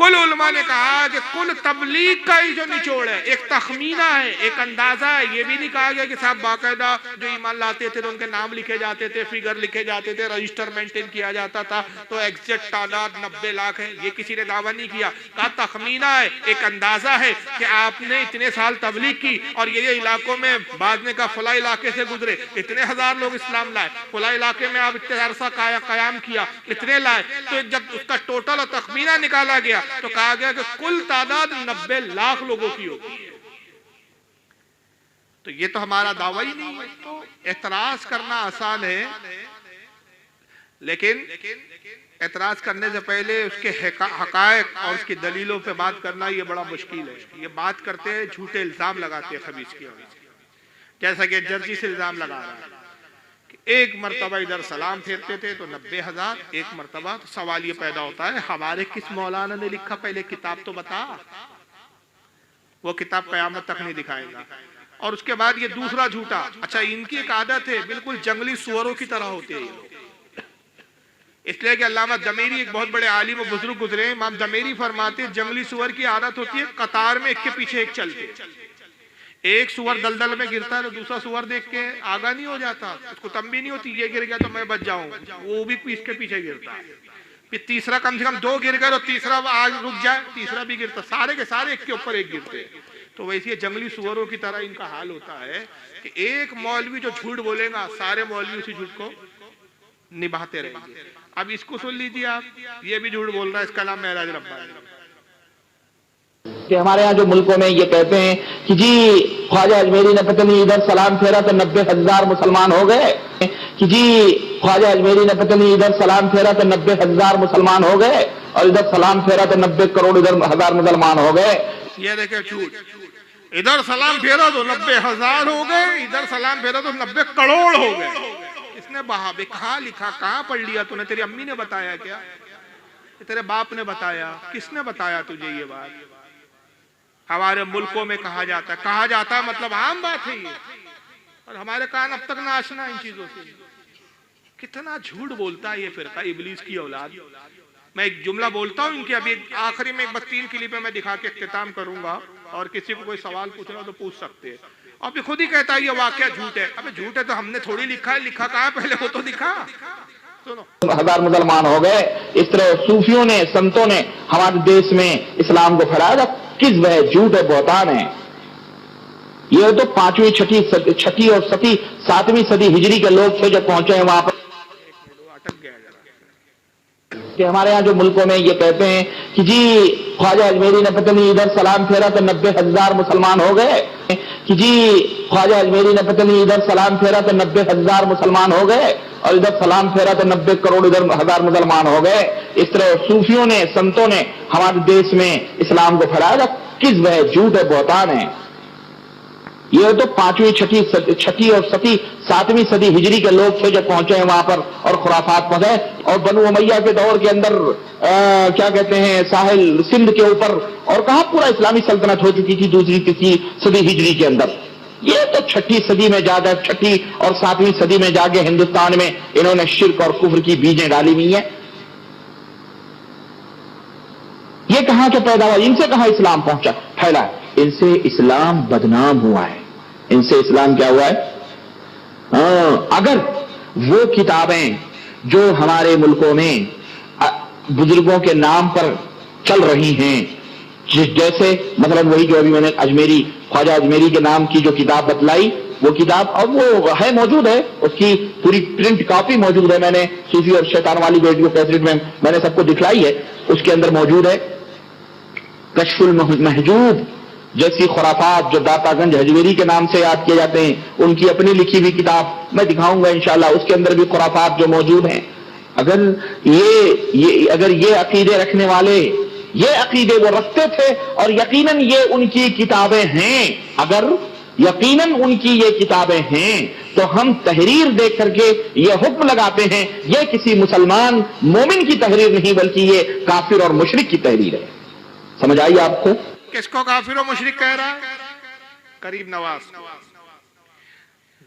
कुल उलमा ने कहा कि कुल तबलीग का ही जो निचोड़ है, एक तखमीना है, एक अंदाजा है। ये भी नहीं कहा गया कि साहब बाकायदा जो ईमान लाते थे तो उनके नाम लिखे जाते थे, फिगर लिखे जाते थे, रजिस्टर मेंटेन किया जाता था, तो एग्जैक्ट तादाद 90 लाख है, ये किसी ने दावा नहीं किया। कहा तखमीना है, एक अंदाजा है कि आपने इतने साल तबलीग की और ये इलाकों में बाद में का फला इलाके से गुजरे, इतने हजार लोग इस्लाम लाए, फला इलाके में आप इतने अरसा कयाम किया, इतने लाए। तो जब उसका टोटल और तखमीना निकाला गया तो कहा गया कि कुल तादाद 90 लाख लोगों की होती है। तो ये तो हमारा दावा ही नहीं है। तो एतराज करना आसान है, लेकिन एतराज करने से पहले उसके हकायक और उसकी दलीलों पे बात करना ये बड़ा मुश्किल है। ये बात करते हैं, झूठे इल्जाम लगाते हैं खबीस की, जैसा कि जर्जी से इल्जाम लगा रहा है कि एक मरतबा इधर सलाम फेरते थे तो 90,000, एक मरतबा। तो सवाल ये पैदा होता है, हमारे किस मौलाना ने लिखा, पहले किताब तो बता। वो किताब कयामत तक नहीं दिखाएगा। और उसके बाद ये दूसरा झूठा, अच्छा इनकी एक आदत है, बिल्कुल जंगली सुअरों की तरह होते हैं। इसलिए कि अल्लामा दमेरी एक बहुत बड़े आलिम और बुजुर्ग गुजरे, इमाम दमेरी फरमाते जंगली सुअर की आदत होती है कतार में एक के पीछे एक चलते। एक सुअर दलदल में गिरता है तो दूसरा सुअर देख के आगा नहीं हो जाता, उसको तंबी नहीं होती, ये गिर गया तो मैं बच जाऊं, वो भी इसके पीछे गिरता है। फिर तीसरा, कम से कम 2 गिर गए तो तीसरा आग रुक जाए, तीसरा भी गिरता, सारे के सारे एक के ऊपर एक गिरते हैं। तो वैसे जंगली सुअरों की तरह इनका हाल होता है कि एक मौलवी जो झूठ बोलेगा सारे मौलवी उसी झूठ को निभाते रहेंगे। अब इसको सुन लीजिए आप, ये भी झूठ बोल रहा है, इसका नाम महराज रब्बानी। कि हमारे यहाँ जो मुल्कों में ये कहते हैं कि जी ख्वाजा अजमेरी ने पता नहीं इधर सलाम फेरा तो 90,000 मुसलमान हो गए, कि जी ख्वाजा अजमेरी ने पता नहीं इधर सलाम फेरा तो 90,000 मुसलमान हो गए, और इधर सलाम फेरा तो 90 करोड़ इधर हजार मुसलमान हो गए। ये देखे झूठ, इधर सलाम फेरा तो 90,000 हो गए, इधर सलाम फेरा तो 90 करोड़ हो गए। इसने बहावे कहाँ लिखा, कहाँ पढ़ लिया तूने? तेरी अम्मी ने बताया क्या? तेरे बाप ने बताया? किसने बताया तुझे ये बात? हमारे मुल्कों में कहा जाता है मतलब आम बात है ये, और हमारे कान अब तक ना आशना इन चीजों से। कितना झूठ बोलता है ये फिरका इबलीस की औलाद। मैं एक जुमला बोलता हूँ इनकी, अभी आखिरी में एक 3 क्लिप में मैं दिखा के इख्तिताम करूंगा, और किसी को कोई सवाल पूछना तो पूछ सकते हैं। अब ये खुद ही कहता है ये वाकया झूठ है। अबे झूठ है तो हमने थोड़ी लिखा है, लिखा कहाँ पहले वो तो दिखा। सुनो, हजार मुसलमान हो गए। इस तरह सूफियों ने, संतों ने हमारे देश में इस्लाम को फैलाया, किस वह झूठ है, बहुतान है। ये तो 5वीं, 6ठी और 7वीं सदी हिजरी के लोग थे जो पहुंचे हैं वहां पर। कि हमारे यहाँ जो मुल्कों में ये कहते हैं कि जी ख्वाजा अजमेरी ने पता नहीं इधर सलाम फेरा तो 90,000 मुसलमान हो गए, कि जी ख्वाजा अजमेरी ने पता नहीं इधर सलाम फेरा तो 90,000 मुसलमान हो गए, और इधर सलाम फेरा तो 90 करोड़ इधर हजार मुसलमान हो गए। इस तरह सूफियों ने, संतों ने हमारे देश में इस्लाम को फैलाया, किस वह झूठ है, बहुतान है। ये तो 5वीं, 6ठी और 7वीं सदी हिजरी के लोग थे जो पहुंचे हैं वहां पर और खुराफात पहुंचे। और बनु उमैया के दौर के अंदर क्या कहते हैं, साहिल सिंध के ऊपर, और कहां पूरा इस्लामी सल्तनत हो चुकी थी दूसरी, तीसरी सदी हिजरी के अंदर। ये तो 6ठी सदी में जाकर, 6ठी और 7वीं सदी में जाके हिंदुस्तान में इन्होंने शिर्क और कुफ्र की बीजें डाली हुई हैं। ये कहां से पैदा हुआ, इनसे कहां इस्लाम पहुंचा, फैला? इनसे इस्लाम बदनाम हुआ है, इनसे इस्लाम क्या हुआ है? अगर वो किताबें जो हमारे मुल्कों में बुजुर्गों के नाम पर चल रही हैं, जैसे मतलब वही जो अभी मैंने अजमेरी, ख्वाजा अजमेरी के नाम की जो किताब बतलाई, वो किताब अब वो है, मौजूद है, उसकी पूरी प्रिंट कॉपी मौजूद है। मैंने सूफी और शैतान वाली वीडियो कैसेट में मैंने सबको दिखलाई है, उसके अंदर मौजूद है। कश्फुल महजूब जैसी खुराफात जो दातागंज हजवेरी के नाम से याद किए जाते हैं, उनकी अपनी लिखी हुई किताब मैं दिखाऊंगा इंशाल्लाह, उसके अंदर भी खुराफात जो मौजूद हैं। अगर ये अकीदे रखने वाले ये अकीदे वो रखते थे, और यकीनन ये उनकी किताबें हैं, अगर यकीनन उनकी ये किताबें हैं, तो हम तहरीर देख करके ये हुक्म लगाते हैं ये किसी मुसलमान मोमिन की तहरीर नहीं, बल्कि ये काफिर और मुशरिक की तहरीर है। समझ आई आपको? किसको काफिर और मुशरिक कह रहा है? करीम नवाज,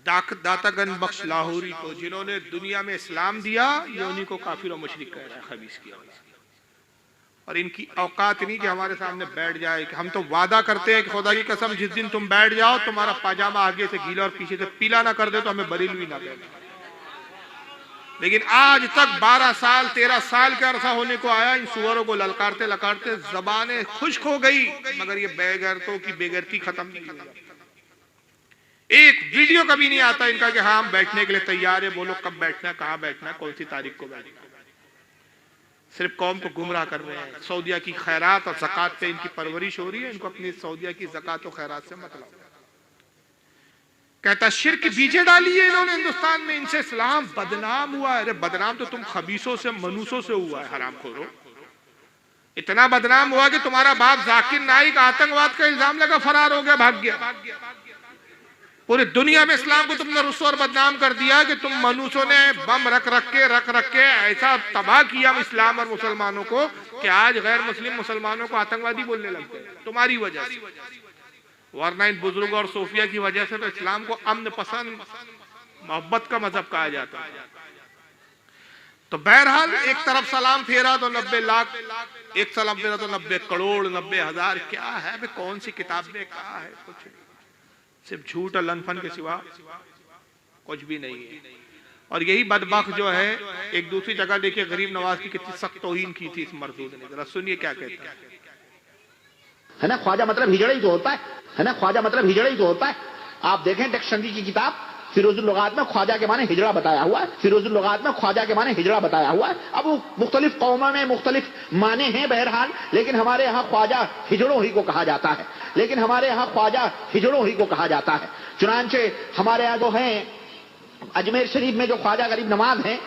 दातागंज बख्श लाहौरी को, जिन्होंने दुनिया में इस्लाम दिया, ये उन्हीं को काफिर और मुशरिक कह रहा है, खबीस की। और इनकी औकात नहीं कि हमारे सामने बैठ जाए। कि हम तो वादा करते हैं कि खुदा की कसम जिस दिन तुम बैठ जाओ तुम्हारा पाजामा आगे से गीला और पीछे से पीला ना कर दे तो हमें बरेलवी ना कहना। लेकिन आज तक 12 साल 13 साल का अरसा होने को आया, इन सुअरों को ललकारते ललकारते जबानें खुश्क हो गई, मगर ये बेगैरतों की बेगैरती खत्म नहीं हुई। एक वीडियो कभी नहीं आता इनका कि हाँ हम बैठने के लिए तैयार है, बोलो कब बैठना है, कहाँ बैठना है, कौन सी तारीख को बैठना है। सिर्फ कौम को गुमराह कर रहे हैं। सऊदिया की खैरात और ज़कात पे इनकी परवरिश हो रही है, इनको अपनी सऊदिया की ज़कात और खैरात से मतलब। कहता शिर्क बीजे डाली है इन्होंने हिंदुस्तान में, इनसे इस्लाम बदनाम हुआ है। अरे बदनाम तो तुम खबीसों से मनुसों से हुआ है, हरामखोरों। इतना बदनाम हुआ कि तुम्हारा बाप जाकिर नाइक आतंकवाद का इल्जाम लगा फरार हो गया, भाग गया। पूरी दुनिया में इस्लाम को तुमने रुस्वा और बदनाम कर दिया कि तुम मनुष्यों ने बम रख रख के ऐसा तबाह किया इस्लाम और मुसलमानों को कि आज गैर मुस्लिम मुसलमानों को आतंकवादी बोलने लगते हैं तुम्हारी वजह से। वरना इन बुजुर्ग और सोफिया की वजह से तो इस्लाम को अमन पसंद मोहब्बत का मजहब कहा जाता है। तो बहरहाल एक तरफ सलाम फेरा तो 90 लाख, एक सलाम फेरा तो 90 करोड़ 90 हजार। क्या है बे, कौन सी किताब में कहा है, कुछ सिर्फ झूठ और लनफन के सिवा कुछ भी नहीं है। और यही बदबख्त जो है, एक दूसरी जगह देखिए गरीब नवाज की कितनी सख्त तौहीन की थी इस मरदूद ने, जरा सुनिए क्या कहता है ना। ख्वाजा मतलब हिजड़ा ही तो होता है ना, ख्वाजा मतलब हिजड़ा ही तो होता है। आप देखें डिक्शनरी की किताब फिरोजुल लुगात में ख्वाजा के माने हिजड़ा बताया हुआ है, फिरोजुल लुगात में ख्वाजा के माने हिजड़ा बताया हुआ है। अब वो मुख्तलिफ कौमों में मुख्तलिफ माने हैं बहरहाल, लेकिन हमारे यहाँ ख्वाजा हिजड़ों ही को कहा जाता है, लेकिन हमारे यहाँ ख्वाजा हिजड़ों ही को कहा जाता है। चुनांचे हमारे यहाँ जो है अजमेर शरीफ में जो ख्वाजा गरीब नवाज हैं,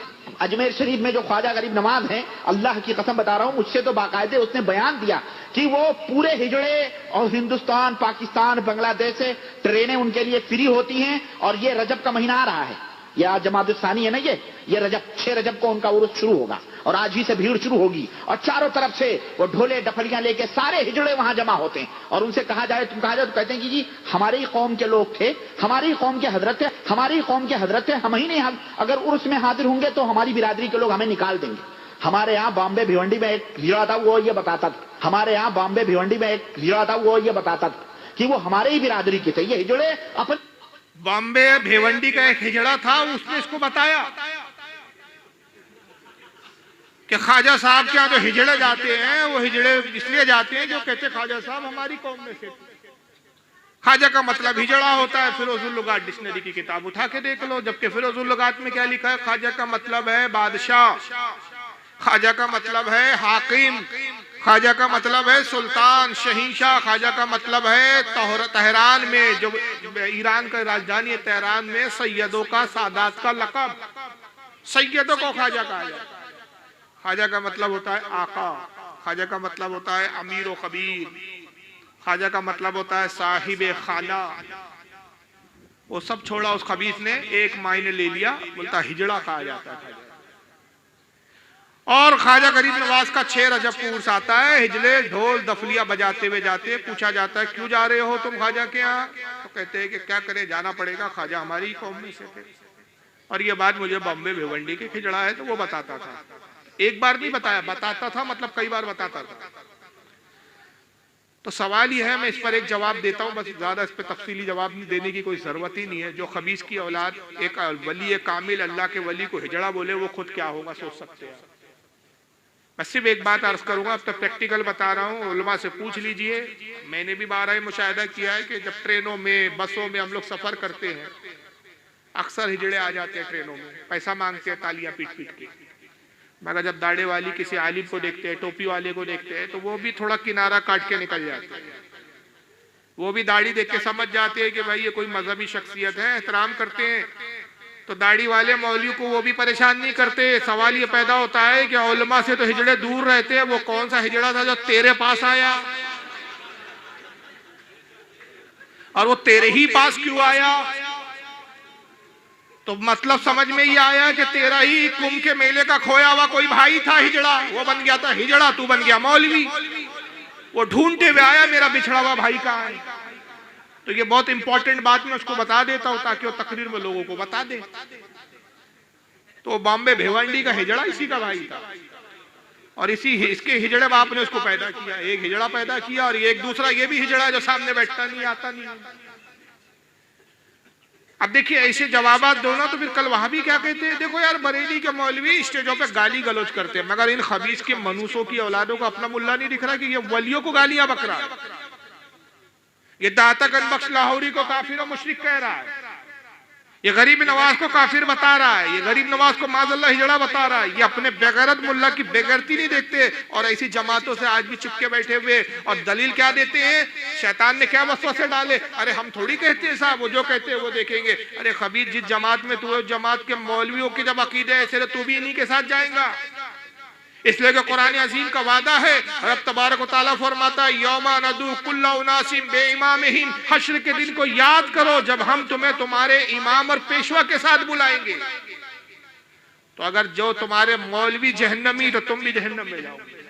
अजमेर शरीफ में जो ख्वाजा गरीब नवाज हैं, अल्लाह की कसम बता रहा हूं, मुझसे तो बाकायदे उसने बयान दिया कि वो पूरे हिजड़े और हिंदुस्तान पाकिस्तान बांग्लादेश से ट्रेनें उनके लिए फ्री होती हैं। और ये रजब का महीना आ रहा है, ये आज जमात-उस-सानी है ना, ये रजब 6 रजब को उनका उर्स शुरू होगा और आज ही से भीड़ शुरू होगी और चारों तरफ से वो ढोले डफलियां लेके सारे हिजड़े वहां जमा होते हैं। और उनसे कहा जाए, तुम कहा जाए, तो कहते हैं कि जी हमारी ही कौम के लोग थे, हमारी ही कौम के हजरत थे, हमारी ही कौम के हजरत थे, हम ही नहीं, अगर उर्स में हाजिर होंगे तो हमारी बिरादरी के लोग हमें निकाल देंगे। हमारे यहाँ बॉम्बे भिवंडी में एक हिजड़ा था, वो ये बताता था, हमारे यहाँ बॉम्बे भिवंडी में एक हिजड़ा था, वो ये बताता था कि वो हमारे ही बिरादरी के थे। ये हिजड़े अपन बॉम्बे भिवंडी का एक हिजड़ा था, उसने इसको बताया कि ख्वाजा साहब के यहाँ जो हिजड़े जाते हैं वो हिजड़े इसलिए जाते हैं जो कहते ख्वाजा साहब हमारी कौम में से। ख्वाजा का मतलब हिजड़ा होता है। फिरोजुल लुगात डिक्शनरी की किताब उठा के देख लो, जबकि फिरोजुल लुगात में क्या लिखा है, ख्वाजा का मतलब है बादशाह, ख्वाजा का मतलब है हाकिम, ख्वाजा का मतलब है सुल्तान शहीनशाह, ख्वाजा का मतलब है तेहरान में, जो ईरान का राजधानी है तेहरान में, सैयदों का सादात का लक़ब, सैयदों को ख्वाजा कहा जाता है। ख्वाजा का मतलब होता है आका, ख्वाजा का मतलब होता है अमीर व कबीर, ख्वाजा का मतलब होता है साहिब खाना। वो सब छोड़ा उस खबीस ने, एक मायने ले लिया, बोलता हिजड़ा कहा जाता है। और ख्वाजा गरीब नवाज का 6 रजब को उर्स आता है, हिजड़े ढोल दफलिया बजाते हुए जाते, पूछा जाता है क्यों जा रहे हो तुम ख्वाजा के यहाँ, तो कहते हैं कि क्या करें, जाना पड़ेगा, ख्वाजा हमारी कौम में से थे। और ये बात मुझे बॉम्बे भिवंडी के हिजड़ा है तो वो बताता था, एक बार नहीं बताया, बताता था मतलब कई बार बताता था। तो सवाल ये है, मैं इस पर एक जवाब देता हूं, बस ज्यादा इस पर तफसीली जवाब देने की कोई जरूरत ही नहीं है। जो खबीस की औलाद एक वली कामिल अल्लाह के वली को हिजड़ा बोले, वो खुद क्या होगा सोच सकते हैं। मैं सिर्फ एक बात अर्ज करूंगा, अब तो प्रैक्टिकल बता रहा हूँ, उलमा से पूछ लीजिए। मैंने भी बारह मुशाहिदा किया है कि जब ट्रेनों में बसों में हम लोग सफर करते हैं, अक्सर हिजड़े आ जाते हैं ट्रेनों में, पैसा मांगते हैं तालियां पीट पीट के। मगर जब दाढ़े वाली किसी आलिम को देखते हैं, टोपी वाले को देखते हैं, तो वो भी थोड़ा किनारा काट के निकल जाते हैं। वो भी दाढ़ी देख के समझ जाते हैं कि भाई ये कोई मजहबी शख्सियत है, एहतराम करते हैं। तो दाढ़ी वाले मौलवी को वो भी परेशान नहीं करते। सवाल ये पैदा होता है कि उलमा से तो हिजड़े दूर रहते हैं, वो कौन सा हिजड़ा था जो तेरे पास आया, और वो तेरे ही पास क्यों आया? तो मतलब समझ में ही आया कि तेरा ही कुंभ के मेले का खोया हुआ कोई भाई था हिजड़ा, वो बन गया था हिजड़ा, तू बन गया मौलवी। वो ढूंढते हुए आया मेरा बिछड़ा हुआ भाई कहाँ है। तो ये बहुत इंपॉर्टेंट बात मैं उसको बता देता हूं ताकि वो तकरीर में लोगों को बता दे। तो बॉम्बे भिवंडी का हिजड़ा इसी का भाई था। और इसके हिजड़े बाप ने उसको पैदा किया, एक हिजड़ा पैदा किया और एक दूसरा ये भी हिजड़ा है जो सामने बैठता नहीं, आता नहीं। अब देखिए ऐसे जवाबात दो ना तो फिर कल वहां भी क्या कहते हैं, देखो यार बरेली के मौलवी स्टेजों पे गाली गलौज करते हैं, मगर इन खबीस के मनूसों की औलादों को अपना मुल्ला नहीं दिख रहा कि ये वलियों को गालियां बक रहा है, ये दाता गनबख्श लाहौरी को काफिर और मुशरिक कह रहा है, ये गरीब नवाज को काफिर बता रहा है, ये गरीब नवाज को माज़अल्लाह हिजड़ा बता रहा है। ये अपने बेगैरत मुल्ला की बेगैरती नहीं देखते और ऐसी जमातों से आज भी चिपके बैठे हुए। और दलील क्या देते हैं, शैतान ने क्या वसवसे डाले, अरे हम थोड़ी कहते हैं साहब, वो जो कहते हैं वो देखेंगे। अरे खबीर, जिस जमात में तू जमात के मौलवियों के जब अकीदे ऐसे तो तू भी इन्हीं के साथ जाएगा। इसलिए कि कुरान अजीम का वादा है, रब तबारक व तआला फरमाता है यौमा नदू कुल्ला उनासिम बेइमामिहिम, हश्र के दिन को याद करो जब हम तुम्हें तुम्हारे इमाम और पेशवा के साथ बुलाएंगे। तो अगर जो तुम्हारे मौलवी जहन्नमी तो तुम भी जहन्नम में जाओगे।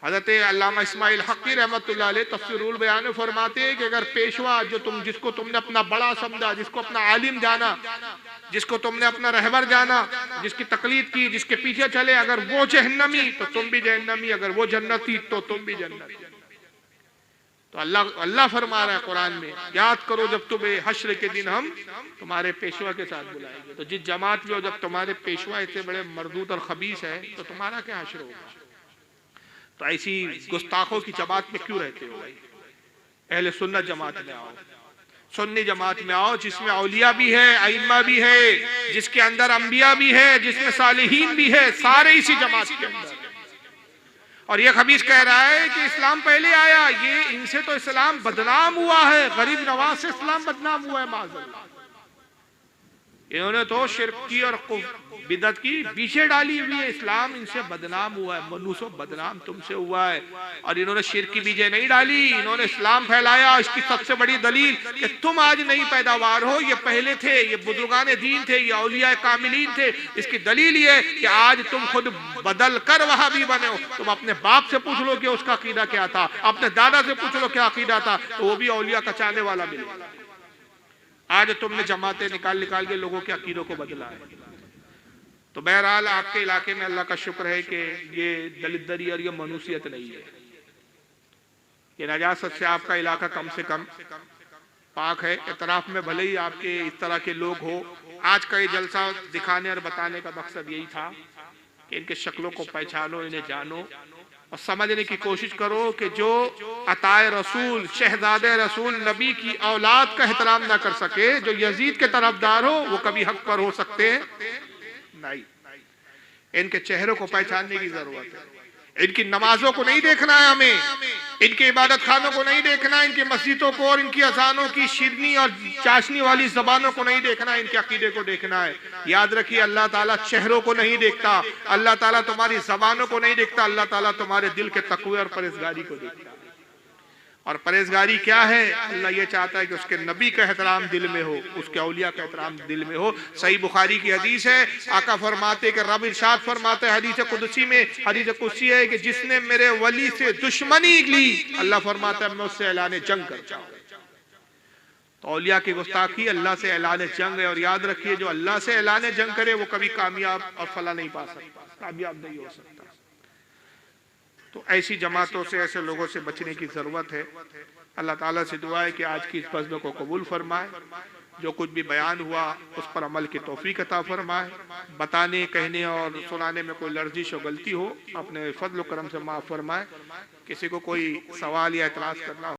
हज़रत अल्लामा इस्माइल हक़ी रहमतुल्लाह अलैह तफ़सीरुल बयान में फरमाते हैं कि अगर पेशवा जिसको तुमने अपना बड़ा समझा, जिसको अपना आलिम जाना, जिसको तुमने अपना रहबर जाना, जिसकी तकलीद की, जिसके पीछे चले, अगर वो जहन्नमी तो तुम भी जहन्नमी, अगर वो जन्नती तो तुम भी जन्नती। तो अल्लाह फरमा रहा है कुरान में, याद करो जब तुम्हें हश्र के दिन हम तुम्हारे पेशवा के साथ बुलाएंगे। तो जिस जमात में जब तुम्हारे पेशवा इतने बड़े मरदूत और खबीस है तो तुम्हारा क्या हश्र होगा। तो ऐसी गुस्ताखों की जमात में क्यों रहते हो भाई? अहले सुन्नत जमात में आओ, सुन्नी जमात में आओ, जिसमें औलिया भी है, अइम्मा भी है, जिसके अंदर अंबिया भी है, जिसमें सालिहीन भी है, सारे इसी जमात के अंदर। और ये खबीस कह रहा है कि इस्लाम पहले आया, ये इनसे तो इस्लाम बदनाम हुआ है, गरीब नवाज से इस्लाम बदनाम हुआ है माज़अल्लाह। इन्होंने तो शिर्क की और बिदअत की बीचे डाली हुई है, इस्लाम इनसे बदनाम हुआ है, मनूसो बदनाम तुमसे हुआ है। और इन्होंने शिर्क की बीजें नहीं डाली, इन्होंने इस्लाम फैलाया। इसकी सबसे बड़ी दलील कि तुम आज नई पैदावार हो, ये पहले थे, ये बुजुर्गान दीन थे, ये औलिया कामिलीन थे। इसकी दलील ये है कि आज तुम खुद बदल कर वहाबी बने हो। तुम अपने बाप से पूछ लो कि उसका अकीदा क्या था, अपने दादा से पूछ लो क्या अकीदा था, तो वो भी औलिया का चाहने वाला मिले। आज तुमने जमातें निकाल के लोगों के अकीदों को बदला है। तो बहरहाल आपके इलाके में अल्लाह का शुक्र है कि ये दलिद्दरी और ये मनुसियत नहीं है, ये नजासत से आपका इलाका कम से कम पाक है। इतराफ में भले ही आपके इस तरह के लोग हो, आज का ये जलसा दिखाने और बताने का मकसद यही था कि इनके शक्लों को पहचानो, इन्हें जानो और समझने की कोशिश करो कि जो अताए रसूल, शहजादे रसूल, नबी की औलाद का एहतराम ना कर सके, जो यजीद के तरफदार हो, वो कभी हक पर हो सकते हैं नहीं। इनके चेहरों को पहचानने की जरूरत है। इनकी नमाजों को नहीं देखना है हमें, इनके इबादत खानों को नहीं देखना, इनकी मस्जिदों को और इनकी अजानों की शिरनी और चाशनी वाली जबानों को नहीं देखना, इनके अकीदे को देखना है। याद रखिए, अल्लाह ताला चेहरों को नहीं देखता, अल्लाह ताला तुम्हारी जबानों को नहीं देखता, अल्लाह ताला तुम्हारे दिल के तकवे और परहेजगारी को देखता है। और परहेजगारी क्या है? अल्लाह ये चाहता है कि उसके नबी का एहतराम दिल में हो, उसके औलिया का एहतराम दिल में हो। सही बुखारी की हदीस है, आका फरमाते कि रब इरशाद फरमाते हैं हदीस कुदसी में, हदीस कुदसी है कि जिसने मेरे वली से दुश्मनी ली, अल्लाह फरमाता है मैं उससे ऐलान जंग करता हूं। तो औलिया की गुस्ताखी अल्लाह से ऐलान जंग है। और याद रखिए, जो अल्लाह से ऐलान जंग करे वो कभी कामयाब और फला नहीं पा सकता, कामयाब नहीं हो सकता। तो ऐसी जमातों से, ऐसे लोगों से बचने की जरूरत है। अल्लाह ताला से दुआ है कि आज की इस बज़्म को कबूल फरमाए, जो कुछ भी बयान हुआ उस पर अमल की तौफीक अता फरमाए। बताने, कहने और सुनाने में कोई लर्जिश और गलती हो अपने फजल करम से माफ़ फरमाए। किसी को कोई सवाल या एतराज़ करना हो